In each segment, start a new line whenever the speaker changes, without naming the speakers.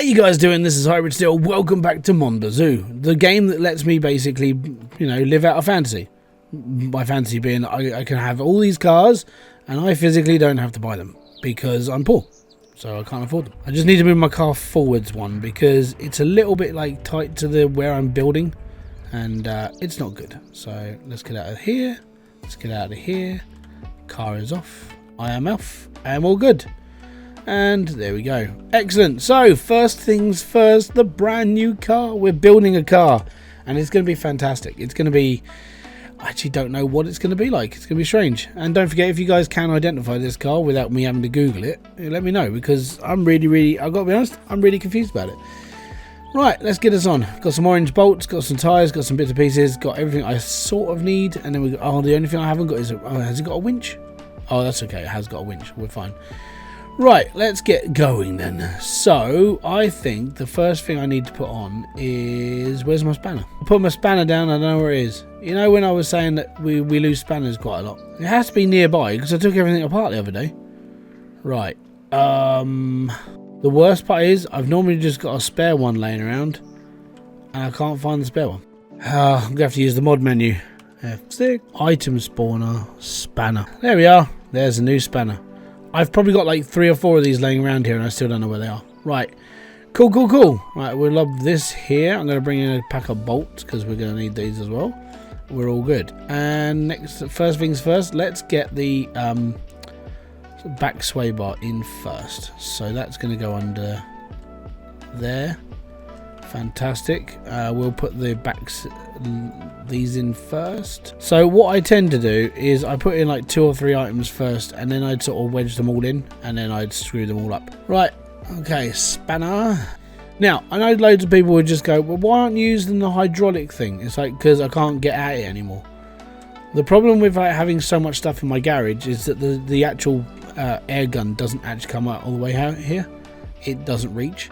you guys doing? This is Hybridsteel. Welcome back to Mon Bazou, the game that lets me basically, live out a fantasy. My fantasy being I can have all these cars and I physically don't have to buy them because I'm poor, so I can't afford them. I just need to move my car forwards one because it's a little bit like tight to the where I'm building, and it's not good. So let's get out of here. Let's get out of here. Car is off. I am off. I am all good. And there we go. Excellent. So first things first, the brand new car. We're building a car and it's going to be fantastic. It's going to be, I actually don't know what it's going to be like. It's going to be strange. And don't forget, if you guys can identify this car without me having to Google it, let me know, because I'm really, I've got to be honest, I'm really confused about it. Right, let's get us on. Got some orange bolts, got some tyres, got some bits and pieces, got everything I sort of need. And then we got, oh, the only thing I haven't got is, has it got a winch? Oh, that's okay. It has got a winch. We're fine. Right, let's get going then. So, I think the first thing I need to put on is... Where's my spanner? I put my spanner down, I don't know where it is. You know when I was saying that we lose spanners quite a lot? It has to be nearby, because I took everything apart the other day. Right. The worst part is, I've normally just got a spare one laying around, and I can't find the spare one. I'm going to have to use the mod menu. F6. Item spawner, spanner. There we are. There's a new spanner. I've probably got like 3 or 4 of these laying around here and I still don't know where they are. Right. Cool. Right, we'll lob this here. I'm going to bring in a pack of bolts because we're going to need these as well. We're all good. And next, first things first, let's get the back sway bar in first. So that's going to go under there. Fantastic. We'll put the these in first. So what I tend to do is I put in like 2 or 3 items first, and then I'd sort of wedge them all in, and then I'd screw them all up. Right, okay, spanner. Now, I know loads of people would just go, well, why aren't you using the hydraulic thing? It's like, because I can't get at it anymore. The problem with having so much stuff in my garage is that the actual air gun doesn't actually come out all the way out here. It doesn't reach.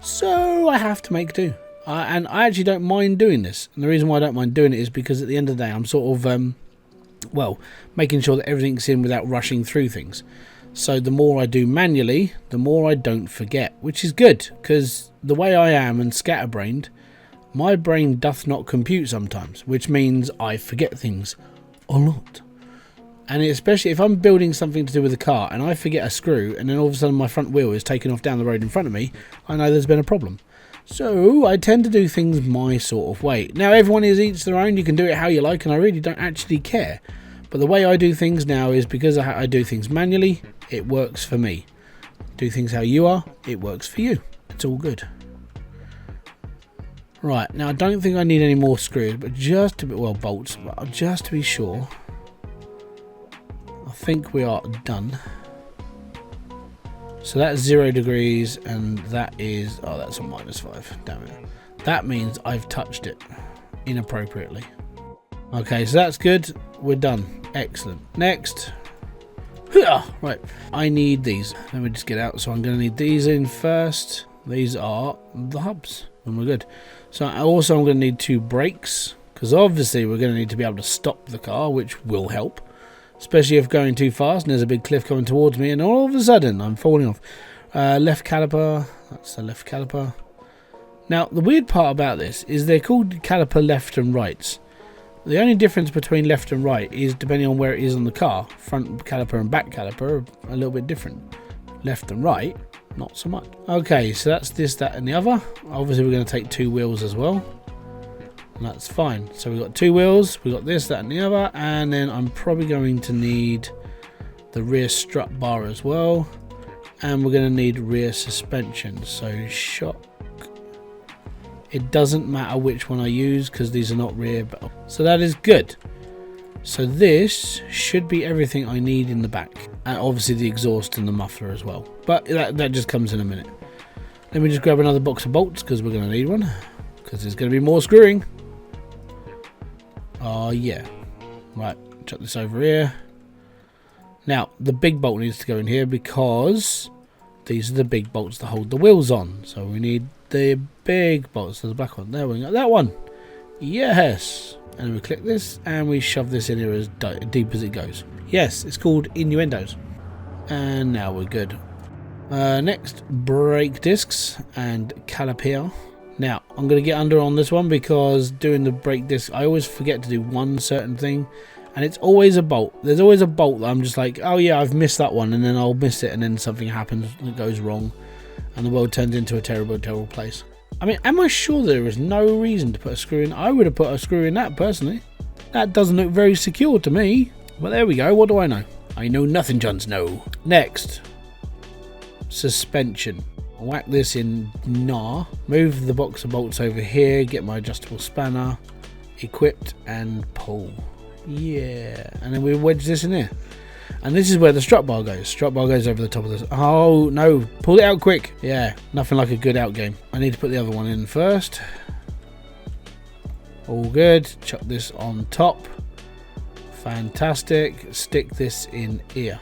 So I have to make do. And I actually don't mind doing this. And the reason why I don't mind doing it is because at the end of the day, I'm sort of, making sure that everything's in without rushing through things. So the more I do manually, the more I don't forget, which is good, because the way I am and scatterbrained, my brain doth not compute sometimes, which means I forget things a lot. And especially if I'm building something to do with a car and I forget a screw and then all of a sudden my front wheel is taken off down the road in front of me, I know there's been a problem. So I tend to do things my sort of way. Now everyone is each their own, you can do it how you like, and I really don't actually care. But the way I do things now is because I do things manually, it works for me. Do things how you are, it works for you. It's all good. Right, now I don't think I need any more screws, but just to be, well, bolts, but just to be sure, I think we are done. So that's 0 degrees, and that is, oh, that's a -5. Damn it. That means I've touched it inappropriately. Okay, so that's good. We're done. Excellent. Next. Right, I need these. Let me just get out. So I'm going to need these in first. These are the hubs, and we're good. So also I'm going to need 2 brakes, because obviously we're going to need to be able to stop the car, which will help. Especially if going too fast and there's a big cliff coming towards me and all of a sudden I'm falling off. Left caliper, that's the left caliper. Now the weird part about this is they're called caliper left and rights. The only difference between left and right is depending on where it is on the car. Front caliper and back caliper are a little bit different. Left and right, not so much. Okay, so that's this, that and the other. Obviously we're going to take 2 wheels as well. That's fine. So we've got 2 wheels, we've got this, that and the other, and then I'm probably going to need the rear strut bar as well, and we're going to need rear suspension. So shock, it doesn't matter which one I use because these are not rear, so that is good. So this should be everything I need in the back, and obviously the exhaust and the muffler as well, but that just comes in a minute. Let me just grab another box of bolts because we're going to need one, because there's going to be more screwing. Oh yeah. Right, chuck this over here. Now, the big bolt needs to go in here because these are the big bolts that hold the wheels on. So we need the big bolts. There's the black one. There we go. That one. Yes. And then we click this and we shove this in here as deep as it goes. Yes, it's called innuendos. And now we're good. Next, brake discs and caliper. Now, I'm going to get under on this one because doing the brake disc, I always forget to do one certain thing. And it's always a bolt. There's always a bolt that I'm just like, oh yeah, I've missed that one. And then I'll miss it and then something happens that goes wrong. And the world turns into a terrible, terrible place. I mean, am I sure there is no reason to put a screw in? I would have put a screw in that personally. That doesn't look very secure to me. But there we go. What do I know? I know nothing, Jon Snow. Next. Suspension. I'll whack this in NAR. Move the box of bolts over here. Get my adjustable spanner. Equipped and pull. Yeah. And then we wedge this in here. And this is where the strut bar goes. Strut bar goes over the top of this. Oh, no. Pull it out quick. Yeah. Nothing like a good out game. I need to put the other one in first. All good. Chuck this on top. Fantastic. Stick this in ear.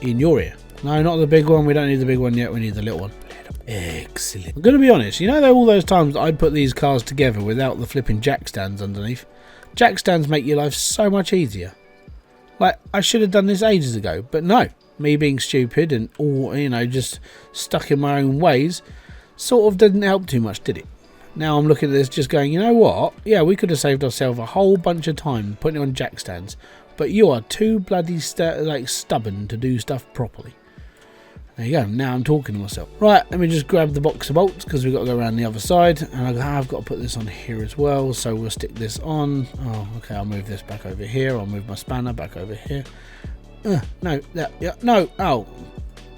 In your ear. No, not the big one. We don't need the big one yet. We need the little one. Excellent. I'm going to be honest. You know all those times I'd put these cars together without the flipping jack stands underneath? Jack stands make your life so much easier. Like, I should have done this ages ago. But no. Me being stupid and all, you know, just stuck in my own ways sort of didn't help too much, did it? Now I'm looking at this just going, you know what? Yeah, we could have saved ourselves a whole bunch of time putting it on jack stands. But you are too bloody stubborn to do stuff properly. There you go. Now I'm talking to myself. Right, let me just grab the box of bolts because we've got to go around the other side. And I've got to put this on here as well. So we'll stick this on. Oh, okay. I'll move this back over here. I'll move my spanner back over here. No, yeah, no. Oh,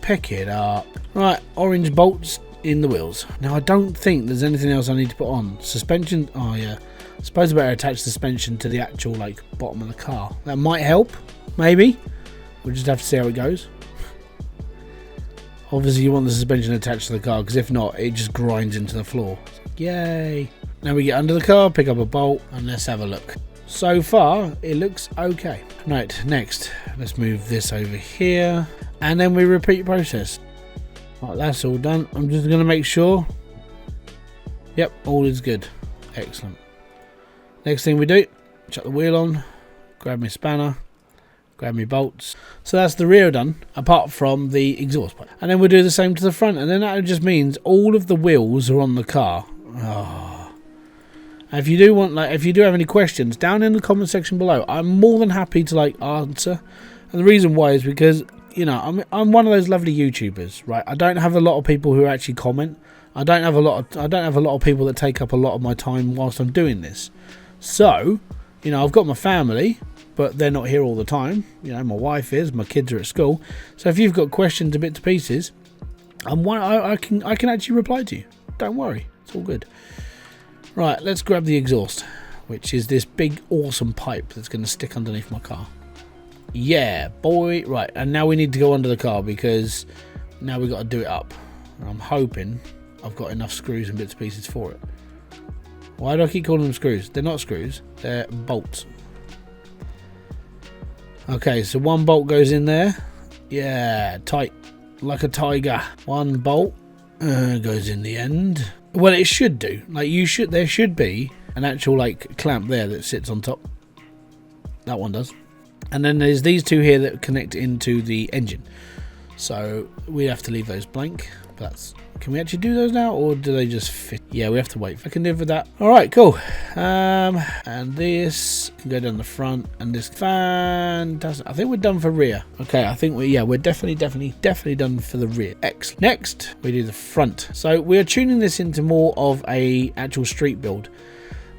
pick it up. Right, orange bolts in the wheels. Now I don't think there's anything else I need to put on. Suspension. Oh yeah. I suppose I better attach suspension to the actual like bottom of the car. That might help. Maybe. We'll just have to see how it goes. Obviously you want the suspension attached to the car because if not it just grinds into the floor. Yay. Now we get under the car, pick up a bolt and let's have a look. So far it looks okay. Right, next let's move this over here and then we repeat the process. Right, that's all done. I'm just going to make sure. Yep, all is good. Excellent. Next thing we do, chuck the wheel on, grab my spanner, grab my bolts. So that's the rear done, apart from the exhaust pipe. And then we'll do the same to the front, and then that just means all of the wheels are on the car. Oh. And if you do want, like, if you do have any questions, down in the comment section below, I'm more than happy to like answer. And the reason why is because, you know, I'm one of those lovely YouTubers, right? I don't have a lot of people who actually comment. I don't have a lot of people that take up a lot of my time whilst I'm doing this. So, you know, I've got my family, but they're not here all the time. You know, my wife is, my kids are at school. So if you've got questions, a bit to pieces, I can actually reply to you. Don't worry, it's all good. Right, let's grab the exhaust, which is this big awesome pipe that's going to stick underneath my car. Yeah, boy. Right, and now we need to go under the car because now we've got to do it up. And I'm hoping I've got enough screws and bits and pieces for it. Why do I keep calling them screws? They're not screws, they're bolts. Okay, so one bolt goes in there. Yeah, tight, like a tiger. One bolt goes in the end. Well, it should do. Like there should be an actual like clamp there that sits on top. That one does. And then there's these two here that connect into the engine. So we have to leave those blank. Can we actually do those now, or do they just fit? Yeah, we have to wait. I can live with that. All right, cool. And this can go down the front, and this fantastic. I think we're done for rear. Okay, I think we're definitely done for the rear. Excellent. Next, we do the front. So we are tuning this into more of a actual street build.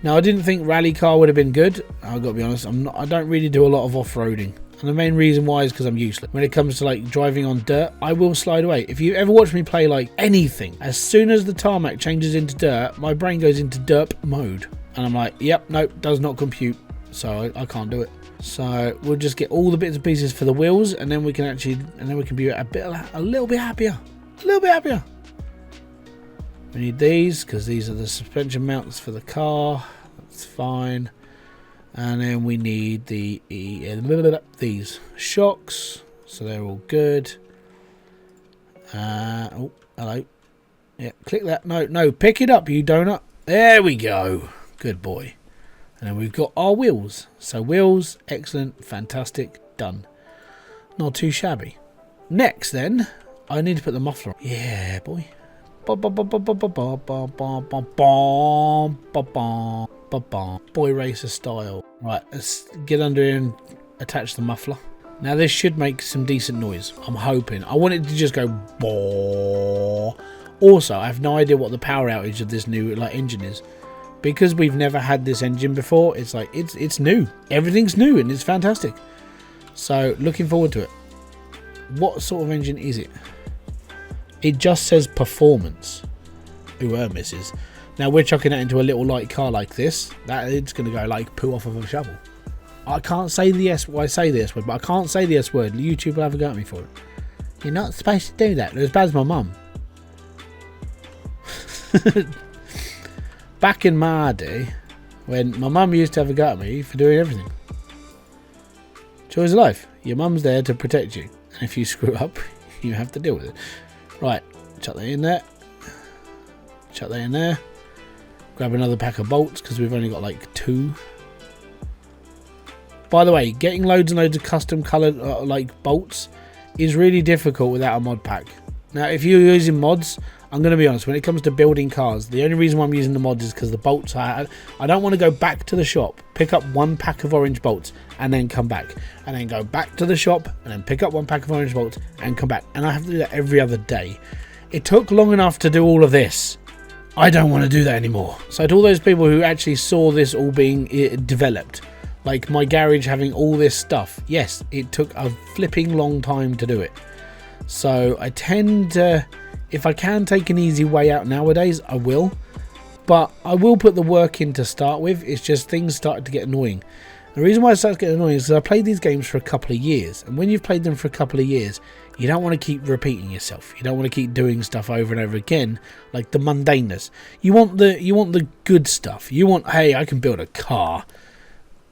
Now, I didn't think rally car would have been good. I've got to be honest. I don't really do a lot of off-roading. And the main reason why is because I'm useless. When it comes to like driving on dirt, I will slide away. If you ever watch me play like anything, as soon as the tarmac changes into dirt, my brain goes into derp mode. And I'm like, yep, nope, does not compute. So I can't do it. So we'll just get all the bits and pieces for the wheels, and then we can be a little bit happier. We need these because these are the suspension mounts for the car. That's fine. And then we need these shocks, so they're all good. Oh, hello. Yeah, click that. No, pick it up, you donut. There we go. Good boy. And then we've got our wheels. So wheels, excellent, fantastic, done. Not too shabby. Next then, I need to put the muffler on. Yeah, boy. Boy racer style. Right, let's get under here and attach the muffler. Now this should make some decent noise. I'm hoping. I want it to just go boom. Also, I have no idea what the power outage of this new engine is. Because we've never had this engine before, it's like it's new. Everything's new and it's fantastic. So looking forward to it. What sort of engine is it? It just says performance. Ooh, misses. Now we're chucking that into a little light car like this. That it's going to go like poo off of a shovel. I can't say the S. Well, I say the S word, but I can't say the S word. YouTube will have a go at me for it. You're not supposed to do that. They're as bad as my mum. Back in my day, when my mum used to have a go at me for doing everything. Joys of life. Your mum's there to protect you, and if you screw up, you have to deal with it. Right, chuck that in there. Chuck that in there. Grab another pack of bolts because we've only got like 2. By the way, getting loads and loads of custom coloured bolts is really difficult without a mod pack. Now, if you're using mods, I'm going to be honest, when it comes to building cars, the only reason why I'm using the mods is because the bolts I don't want to go back to the shop, pick up 1 pack of orange bolts and then come back, and then go back to the shop and then pick up 1 pack of orange bolts and come back, and I have to do that every other day. It took long enough to do all of this. I don't want to do that anymore. So to all those people who actually saw this all being developed, like my garage having all this stuff, yes, it took a flipping long time to do it. So I tend to, if I can take an easy way out nowadays, I will. But I will put the work in to start with. It's just things started to get annoying. The reason why it started to get annoying is because I played these games for a couple of years. And when you've played them for a couple of years, you don't want to keep repeating yourself. You don't want to keep doing stuff over and over again, like the mundaneness. You want the good stuff. You want, hey, I can build a car.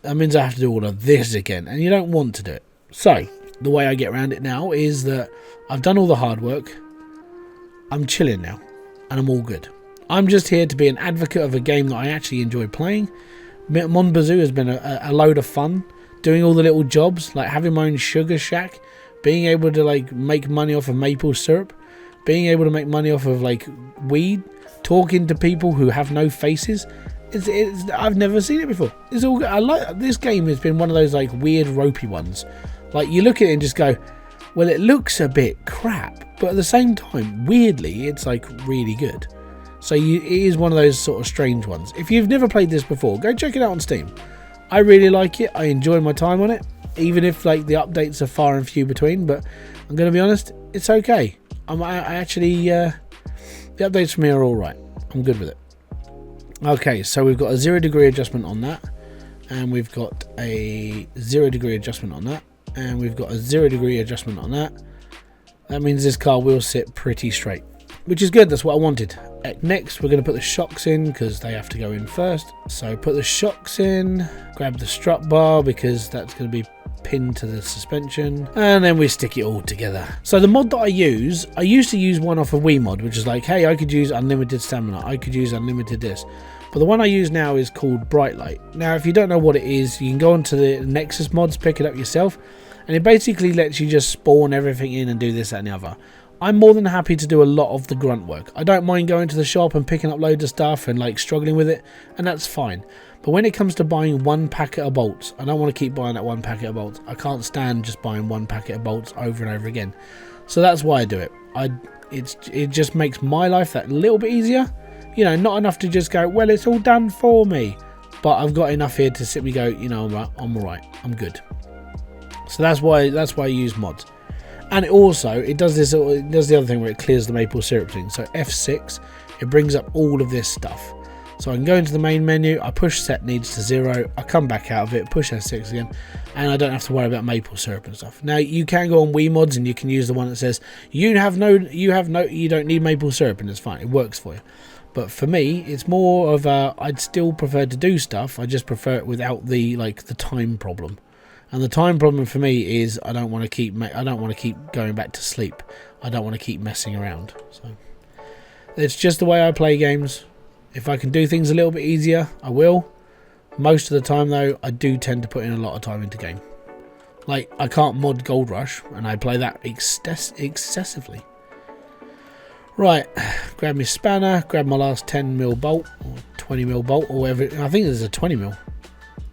That means I have to do all of this again. And you don't want to do it. So the way I get around it now is that I've done all the hard work. I'm chilling now, and I'm all good. I'm just here to be an advocate of a game that I actually enjoy playing. Mon Bazou has been a load of fun, doing all the little jobs, like having my own sugar shack, being able to like make money off of maple syrup, being able to make money off of like weed, talking to people who have no faces. I've never seen it before. It's all good. I like this game. Has been one of those like weird ropey ones. Like you look at it and just go, well, it looks a bit crap, but at the same time, weirdly, it's like really good. So it is one of those sort of strange ones. If you've never played this before, go check it out on Steam. I really like it. I enjoy my time on it, even if like the updates are far and few between. But I'm going to be honest, it's okay. I actually, the updates for me are all right. I'm good with it. Okay, so we've got a 0 degree adjustment on that, and we've got a 0 degree adjustment on that, and we've got a 0 degree adjustment on that. That means this car will sit pretty straight, which is good. That's what I wanted. Next, we're going to put the shocks in because they have to go in first. So put the shocks in, grab the strut bar because that's going to be pinned to the suspension, and then we stick it all together. So the mod that I used to use one off of WeMod, which is like, hey, I could use unlimited stamina, I could use unlimited this. But the one I use now is called Bright Light. Now, if you don't know what it is, you can go onto the Nexus mods, pick it up yourself, and it basically lets you just spawn everything in and do this, that, and the other. I'm more than happy to do a lot of the grunt work. I don't mind going to the shop and picking up loads of stuff and like struggling with it, and that's fine. But when it comes to buying 1 packet of bolts, I don't want to keep buying that 1 packet of bolts. I can't stand just buying 1 packet of bolts over and over again. So that's why I do it. It just makes my life that little bit easier. You know, not enough to just go, well, it's all done for me. But I've got enough here to sit me go, you know, I'm alright. I'm good. So that's why I use mods. And it does the other thing where it clears the maple syrup thing. So F6, it brings up all of this stuff. So I can go into the main menu, I push set needs to 0, I come back out of it, push F6 again, and I don't have to worry about maple syrup and stuff. Now you can go on WeMods and you can use the one that says you don't need maple syrup, and it's fine, it works for you. But for me, it's more of I'd still prefer to do stuff. I just prefer it without the time problem. And the time problem for me is I don't want to keep going back to sleep. I don't want to keep messing around. So it's just the way I play games. If I can do things a little bit easier, I will. Most of the time, though, I do tend to put in a lot of time into game. Like, I can't mod Gold Rush, and I play that excessively. Right, grab my spanner, grab my last 10mm bolt, or 20mm bolt, or whatever. I think there's a 20mm.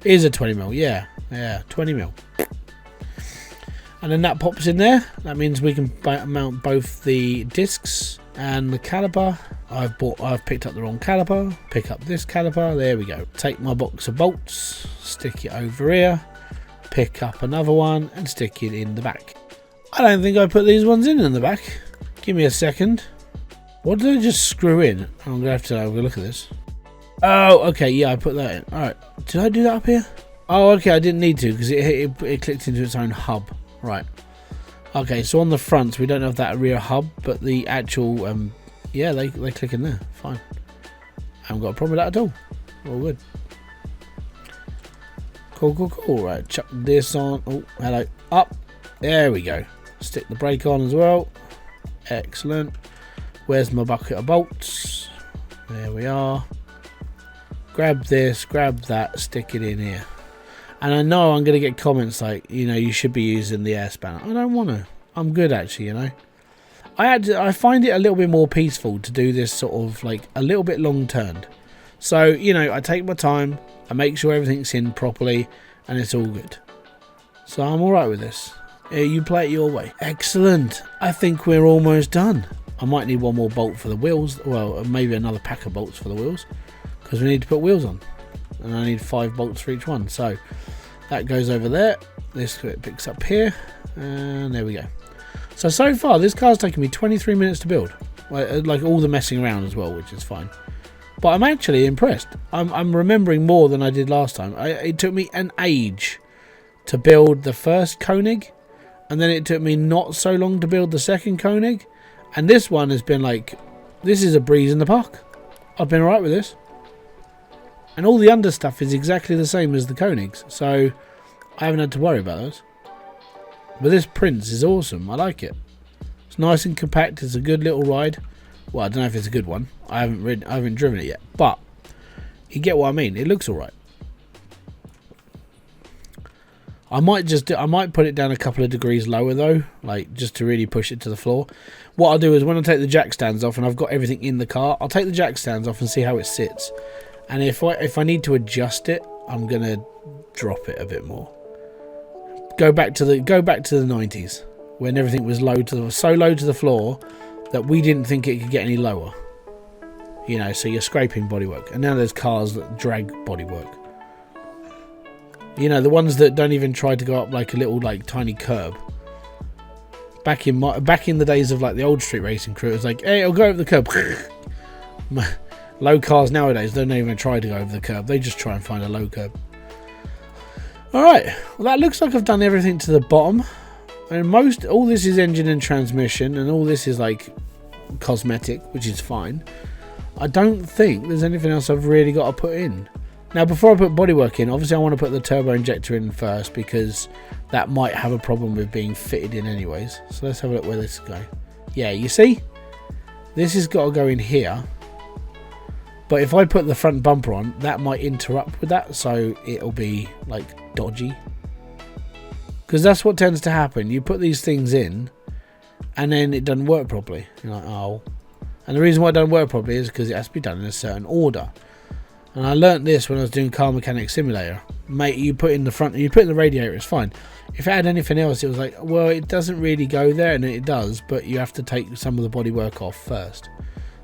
It is a 20mm, yeah, 20mm. And then that pops in there. That means we can mount both the discs and the caliper. I've picked up the wrong caliper. Pick up this caliper. There we go. Take my box of bolts, stick it over here, pick up another one, and stick it in the back. I don't think I put these ones in the back. Give me a second. What did I just screw in? I'm gonna have to have a look at this. Oh, okay, yeah, I put that in. All right, did I do that up here? Oh, okay, I didn't need to because it clicked into its own hub. Right. Okay, so on the fronts we don't have that rear hub, but the actual yeah, they click in there. Fine. I haven't got a problem with that at all. All good. Cool. Right, chuck this on. Oh, hello. Up. There we go. Stick the brake on as well. Excellent. Where's my bucket of bolts? There we are. Grab this, grab that, stick it in here. And I know I'm going to get comments like, you know, you should be using the air spanner. I don't want to. I'm good actually, you know. I find it a little bit more peaceful to do this sort of like a little bit long turned. So, you know, I take my time, I make sure everything's in properly, and it's all good. So I'm alright with this. You play it your way. Excellent. I think we're almost done. I might need one more bolt for the wheels. Well, maybe another pack of bolts for the wheels, because we need to put wheels on. And I need 5 bolts for each one. So that goes over there. This picks up here. And there we go. So far, this car's taken me 23 minutes to build. Like all the messing around as well, which is fine. But I'm actually impressed. I'm remembering more than I did last time. It took me an age to build the first Koenig. And then it took me not so long to build the second Koenig. And this one has been like, this is a breeze in the park. I've been alright with this. And all the under stuff is exactly the same as the Koenigs. So I haven't had to worry about those. But this Prince is awesome. I like it. It's nice and compact. It's a good little ride. Well, I don't know if it's a good one. I haven't driven it yet. But you get what I mean. It looks alright. I might put it down a couple of degrees lower though, like just to really push it to the floor. What I'll do is when I take the jack stands off and I've got everything in the car, I'll take the jack stands off and see how it sits. And if I need to adjust it, I'm gonna drop it a bit more. Go back to the 90s when everything was so low to the floor that we didn't think it could get any lower. You know, so you're scraping bodywork, and now there's cars that drag bodywork. You know, the ones that don't even try to go up like a little like tiny curb. Back in the days of like the old street racing crew, it was like, hey, it'll go over the curb. Low cars nowadays don't even try to go over the curb. They just try and find a low curb. Alright, well that looks like I've done everything to the bottom. And all this is engine and transmission, and all this is like cosmetic, which is fine. I don't think there's anything else I've really got to put in. Now, before I put bodywork in, obviously I want to put the turbo injector in first because that might have a problem with being fitted in anyways. So let's have a look where this is going. Yeah, you see? This has got to go in here. But if I put the front bumper on, that might interrupt with that, so it'll be, like, dodgy. Because that's what tends to happen. You put these things in, and then it doesn't work properly. You're like, oh. And the reason why it doesn't work properly is because it has to be done in a certain order. And I learnt this when I was doing Car Mechanics Simulator. Mate, you put in the front, you put in the radiator, it's fine. If it had anything else, it was like, well, it doesn't really go there, and it does, but you have to take some of the bodywork off first.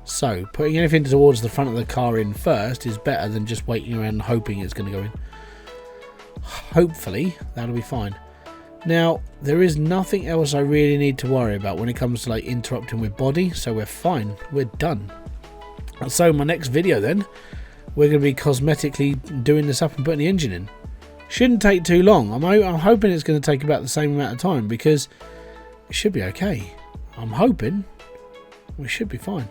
So, putting anything towards the front of the car in first is better than just waiting around and hoping it's going to go in. Hopefully, that'll be fine. Now, there is nothing else I really need to worry about when it comes to like interrupting with body, so we're fine. We're done. And so, my next video then, we're going to be cosmetically doing this up and putting the engine in. Shouldn't take too long. I'm hoping it's going to take about the same amount of time because it should be okay. I'm hoping we should be fine.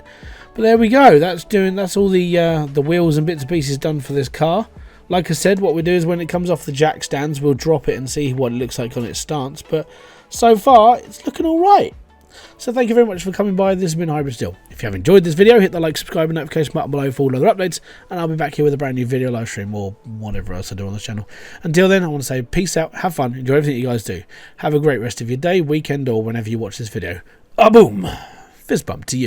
But there we go. That's all the wheels and bits and pieces done for this car. Like I said, what we do is when it comes off the jack stands, we'll drop it and see what it looks like on its stance. But so far, it's looking all right. So thank you very much for coming by. This has been Hybridsteel. If you have enjoyed this video, hit the like, subscribe and notification button below for all other updates. And I'll be back here with a brand new video live stream or whatever else I do on this channel. Until then, I want to say peace out, have fun, enjoy everything you guys do. Have a great rest of your day, weekend, or whenever you watch this video. Ah, boom! Fist bump to you.